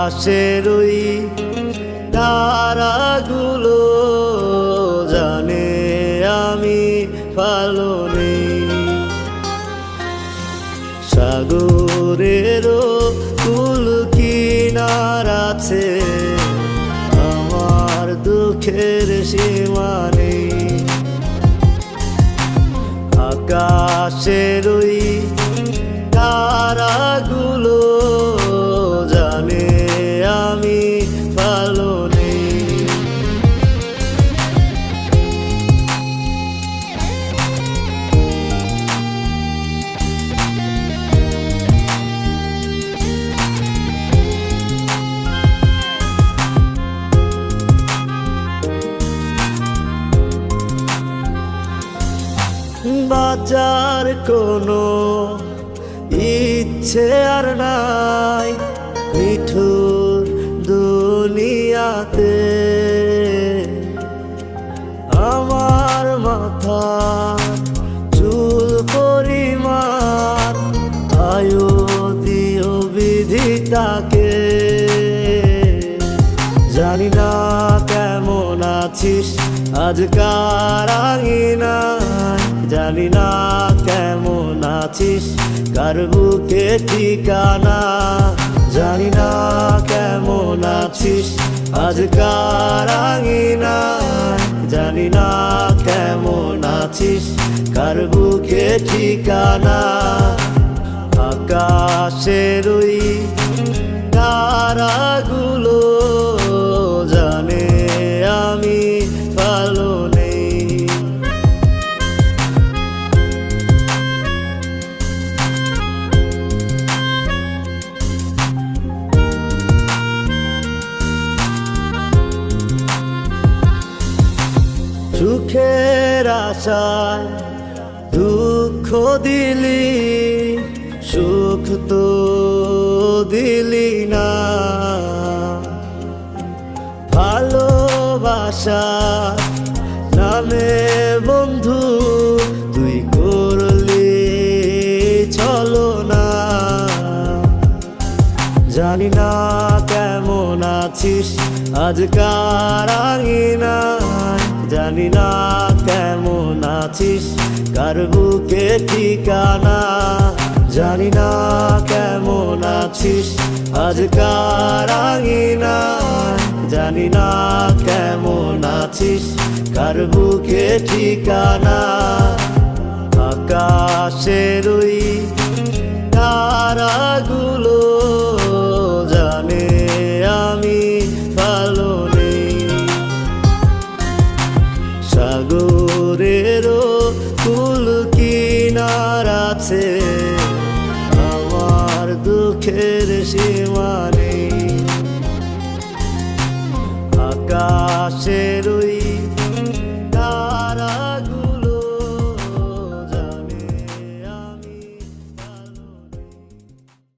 আকাশের ওই তারাগুলো জানে আমি ভালো নেই। সাগরেরও কুল কিনার আছে, আমার দুঃখের সীমা নেই। আকাশের ওই তারাগুলো জানে আমি ভালো নেই। বাঁচার কোনো ইচ্ছে আর নাই মিঠুর দুনিয়াতে। আমার মাথা চুল পরিমাণ আয়ু দিও বিধিতাকে। জানি না কেমন আছিস আজকার আঙিনায়, জানি না কেমন আছিস কার বুকে ঠিকানা। জানি না কেমন আছিস আজকার আঙিনায়, জানি না কেমন আছিস কার বুকে ঠিকানা। আকাশের ওই তারাগুলো জানে আমি ভালো নেই। সুখের আশায় দুঃখ দিলি, সুখ তো দিলি না। ভালোবাসা নামে বন্ধু তুই করলি চলো না। জানি না কেমন আছিস আজকার আঙিনায়, জানি না কেমন আছিস কার বুকে ঠিকানা। জানি না কেমন আছিস আজকার আঙিনায়, জানি না কেমন আছিস কার বুকে ঠিকানা। আকাশের ওই তারাগুলো জানে আমি ভালো নেই। সাগরেরও কুল কিনার আছে, আমার দুঃখের সীমা নেই। আকাশের